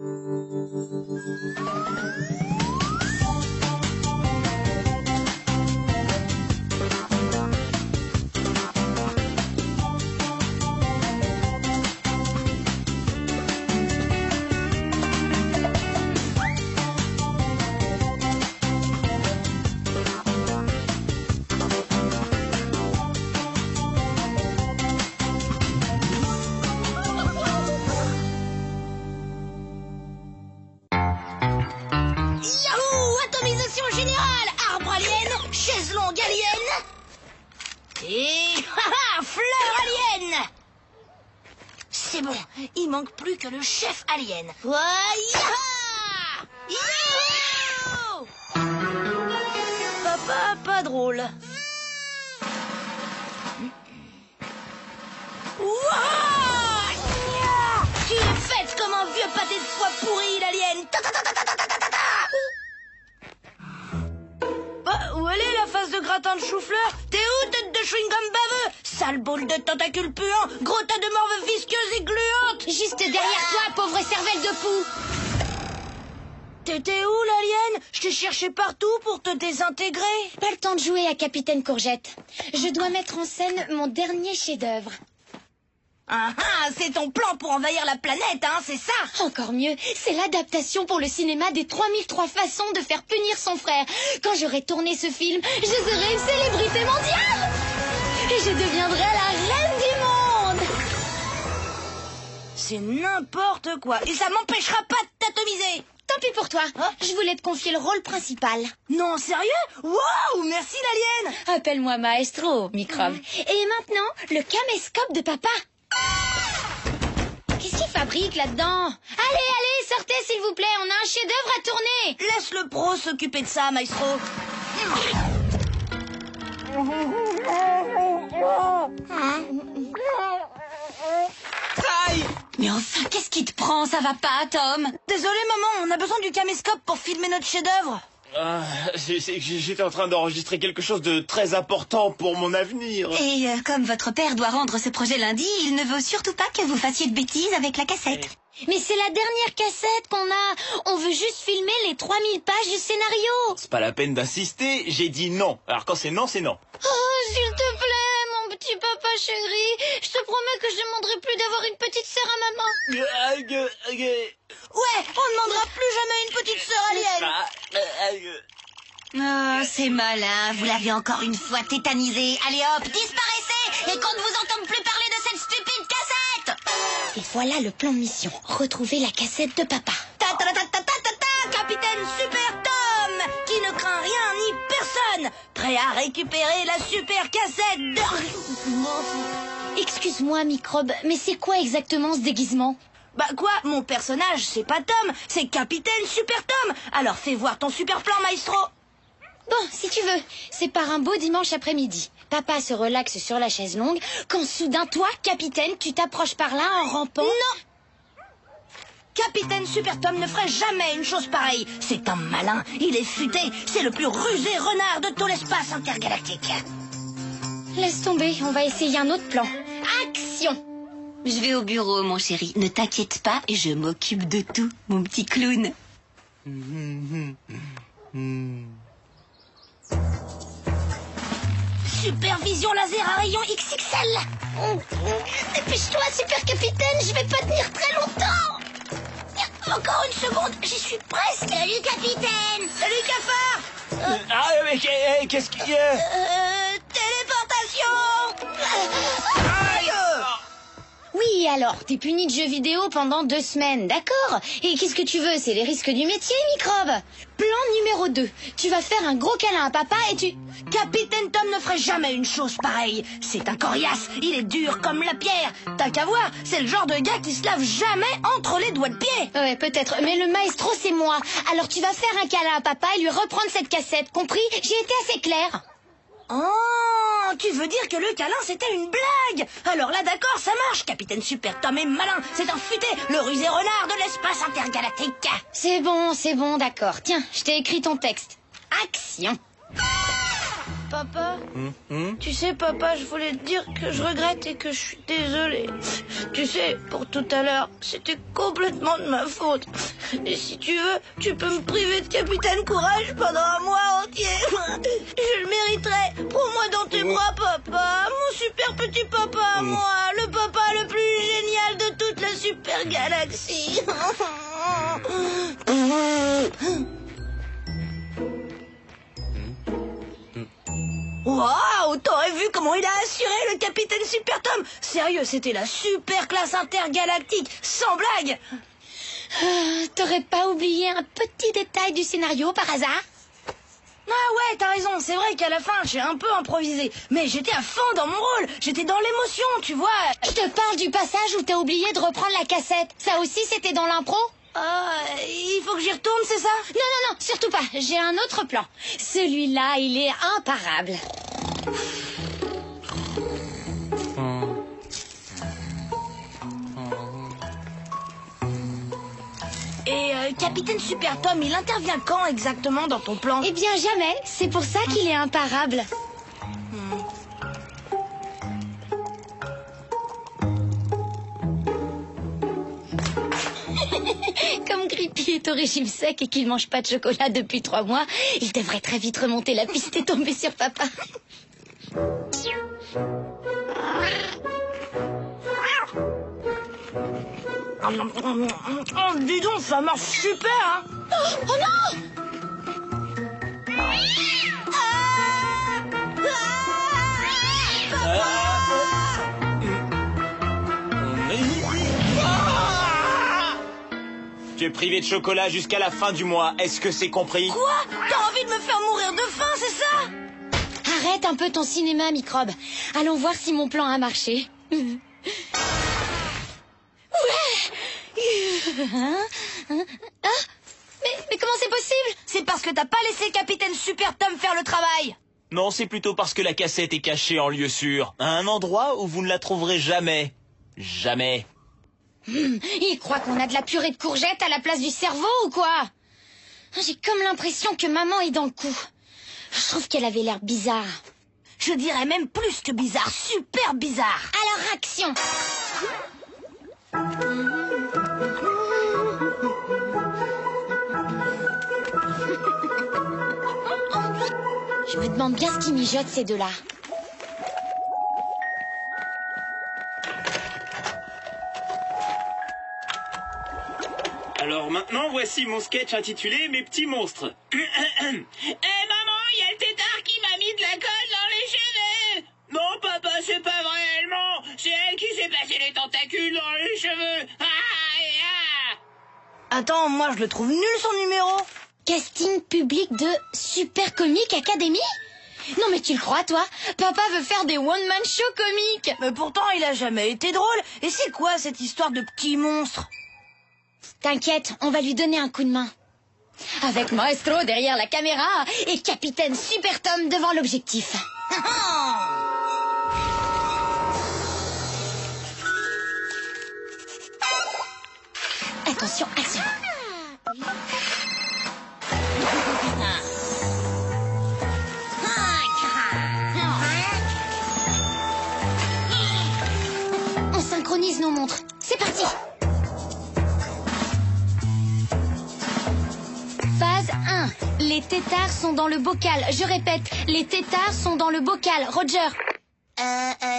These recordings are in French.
Et fleur alien. C'est bon, il manque plus que le chef alien. Youhou! Papa, pas drôle. Tu es faite comme un vieux pâté de foie pourri, l'alien. Où elle est la face de gratin de chou-fleur? T'es où, tête de chewing-gum baveux? Sale boule de tentacules puants, gros tas de morve visqueuse et gluante. Juste derrière toi, pauvre cervelle de poux. T'étais où, l'alien? Je t'ai cherché partout pour te désintégrer. Pas le temps de jouer à Capitaine Courgette. Je dois mettre en scène mon dernier chef-d'œuvre. Ah ah, c'est ton plan pour envahir la planète, hein, c'est ça? Encore mieux, c'est l'adaptation pour le cinéma des 3003 façons de faire punir son frère. Quand j'aurai tourné ce film, je serai une célébrité mondiale. Et je deviendrai la reine du monde. C'est n'importe quoi, et ça m'empêchera pas de t'atomiser. Tant pis pour toi, je voulais te confier le rôle principal. Non, sérieux? Waouh, merci l'alien. Appelle-moi Maestro, microbe. Et maintenant, le caméscope de papa. Qu'est-ce qu'il fabrique là-dedans? Allez, sortez s'il vous plaît, on a un chef-d'œuvre à tourner. Laisse le pro s'occuper de ça, Maestro. Aïe! Mais enfin, qu'est-ce qui te prend? Ça va pas, Tom? Désolé maman, on a besoin du caméscope pour filmer notre chef-d'œuvre. J'étais en train d'enregistrer quelque chose de très important pour mon avenir. Et comme votre père doit rendre ce projet lundi, il ne veut surtout pas que vous fassiez de bêtises avec la cassette. Mais c'est la dernière cassette qu'on a. On veut juste filmer les 3000 pages du scénario. C'est pas la peine d'insister, j'ai dit non. Alors quand c'est non, c'est non. Oh, s'il te plaît, mon petit papa chéri. Je te promets que je ne demanderai plus d'avoir une petite sœur à maman. Ouais, on ne demandera plus jamais une petite sœur alien. Oh, c'est malin, vous l'avez encore une fois tétanisé. Allez hop, disparaissez et qu'on ne vous entende plus parler de cette stupide cassette. Et voilà le plan de mission. Retrouver la cassette de papa. Capitaine Super Tom, qui ne craint rien ni personne, prêt à récupérer la super cassette de... Excuse-moi, microbe, mais c'est quoi exactement ce déguisement? Bah quoi, mon personnage, c'est pas Tom, c'est Capitaine Super Tom. Alors fais voir ton super plan, Maestro. Bon, si tu veux, c'est par un beau dimanche après-midi. Papa se relaxe sur la chaise longue, quand soudain, toi, capitaine, tu t'approches par là en rampant... Non! Capitaine Super Tom ne ferait jamais une chose pareille. C'est un malin, il est futé, c'est le plus rusé renard de tout l'espace intergalactique. Laisse tomber, on va essayer un autre plan. Action! Je vais au bureau, mon chéri. Ne t'inquiète pas, je m'occupe de tout, mon petit clown. Supervision laser à rayon XXL. Dépêche-toi, super capitaine, je vais pas tenir très longtemps. Encore une seconde, j'y suis presque. Salut, capitaine. Salut, cafard. Mais qu'est-ce qu'il y a? Téléportation. Aïe. Oui, alors, t'es puni de jeux vidéo pendant 2 semaines, d'accord? Et qu'est-ce que tu veux? C'est les risques du métier, microbe. Plan numéro 2. Tu vas faire un gros câlin à papa et tu... Capitaine Tom ne ferait jamais une chose pareille. C'est un coriace, il est dur comme la pierre. T'as qu'à voir, c'est le genre de gars qui se lave jamais entre les doigts de pied. Ouais, peut-être, mais le maestro, c'est moi. Alors tu vas faire un câlin à papa et lui reprendre cette cassette, compris? J'ai été assez claire. Oh, tu veux dire que le câlin c'était une blague? Alors là d'accord, ça marche. Capitaine Super Tom est malin, c'est un futé, le rusé renard de l'espace intergalactique. C'est bon, d'accord. Tiens, je t'ai écrit ton texte. Action! Papa, tu sais, papa, je voulais te dire que je regrette et que je suis désolée. Tu sais, pour tout à l'heure, c'était complètement de ma faute. Et si tu veux, tu peux me priver de Capitaine Courage pendant un mois entier. Je le mériterai. Prends-moi dans tes bras, papa. Mon super petit papa à moi. Le papa le plus génial de toute la super galaxie. Waouh, t'aurais vu comment il a assuré le capitaine Super Tom. Sérieux, c'était la super classe intergalactique, sans blague. T'aurais pas oublié un petit détail du scénario par hasard? Ah ouais, t'as raison, c'est vrai qu'à la fin, j'ai un peu improvisé. Mais j'étais à fond dans mon rôle, j'étais dans l'émotion, tu vois. Je te parle du passage où t'as oublié de reprendre la cassette. Ça aussi, c'était dans l'impro? Il faut que j'y retourne, c'est ça? Non, surtout pas. J'ai un autre plan. Celui-là, il est imparable. Et capitaine Super Tom, il intervient quand exactement dans ton plan? Eh bien, jamais. C'est pour ça qu'il est imparable. Comme Grippy est au régime sec et qu'il mange pas de chocolat depuis 3 mois, il devrait très vite remonter la piste et tomber sur papa. Oh, dis donc, ça marche super, hein. Oh non! Tu es privé de chocolat jusqu'à la fin du mois. Est-ce que c'est compris? Quoi? T'as envie de me faire mourir de faim, c'est ça? Arrête un peu ton cinéma, microbe. Allons voir si mon plan a marché. Mais comment c'est possible? C'est parce que t'as pas laissé capitaine Super Tom faire le travail. Non, c'est plutôt parce que la cassette est cachée en lieu sûr. À un endroit où vous ne la trouverez jamais. Jamais. Il croit qu'on a de la purée de courgettes à la place du cerveau ou quoi? J'ai comme l'impression que maman est dans le coup. Je trouve qu'elle avait l'air bizarre. Je dirais même plus que bizarre, super bizarre. Alors action! Je me demande bien ce qui mijote ces deux-là. Alors maintenant, voici mon sketch intitulé Mes petits monstres. Eh maman, il y a le tétard qui m'a mis de la colle dans les cheveux. Non papa, c'est pas vrai, elle ment. C'est elle qui s'est passé les tentacules dans les cheveux. Attends, moi je le trouve nul son numéro. Casting public de Super Comic Academy? Non mais tu le crois toi? Papa veut faire des one-man show comiques. Mais pourtant il a jamais été drôle. Et c'est quoi cette histoire de petits monstres? T'inquiète, on va lui donner un coup de main. Avec Maestro derrière la caméra et Capitaine Super Tom devant l'objectif. Attention, action. On synchronise nos montres. C'est parti. Phase 1. Les tétards sont dans le bocal. Je répète, les tétards sont dans le bocal. Roger.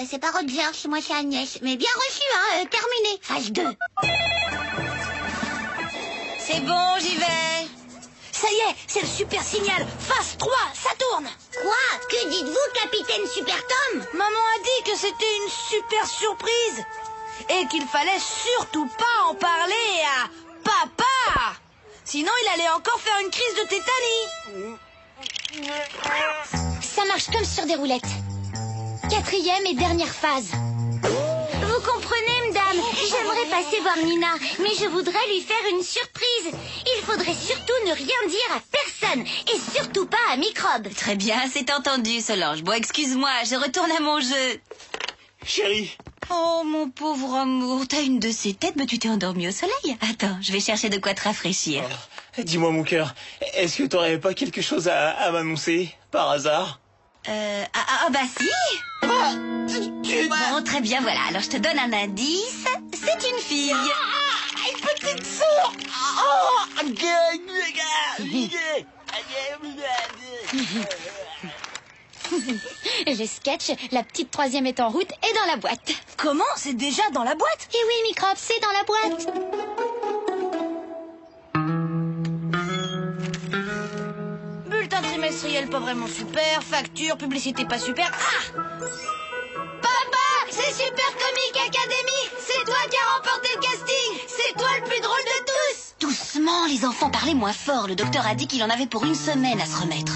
C'est pas Roger, moi c'est Agnès. Mais bien reçu, hein, terminé. Phase 2. C'est bon, j'y vais. Ça y est, c'est le super signal. Phase 3, ça tourne. Quoi? Que dites-vous, capitaine Super Tom? Maman a dit que c'était une super surprise. Et qu'il fallait surtout pas en parler à papa. Sinon, il allait encore faire une crise de tétanie. Ça marche comme sur des roulettes. 4e et dernière phase. Vous comprenez, madame? J'aimerais passer voir Nina, mais je voudrais lui faire une surprise. Il faudrait surtout ne rien dire à personne, et surtout pas à Microbe. Très bien, c'est entendu, Solange. Bon, excuse-moi, je retourne à mon jeu. Chérie. Oh, mon pauvre amour, t'as une de ces têtes, mais tu t'es endormi au soleil. Attends, je vais chercher de quoi te rafraîchir. Dis-moi, mon cœur, est-ce que t'aurais pas quelque chose à m'annoncer, par hasard? Bah si. Bon, très bien, voilà. Alors, je te donne un indice. C'est une fille. Une petite sœur. Le sketch, la petite troisième est en route et dans la boîte. Comment? C'est déjà dans la boîte? Et oui, Microbe, c'est dans la boîte. Bulletin trimestriel pas vraiment super, facture, publicité pas super. Ah! Papa, c'est Super Comic Academy. C'est toi qui as remporté le casting. C'est toi le plus drôle de tous. Doucement, les enfants, parlez moins fort. Le docteur a dit qu'il en avait pour une semaine à se remettre.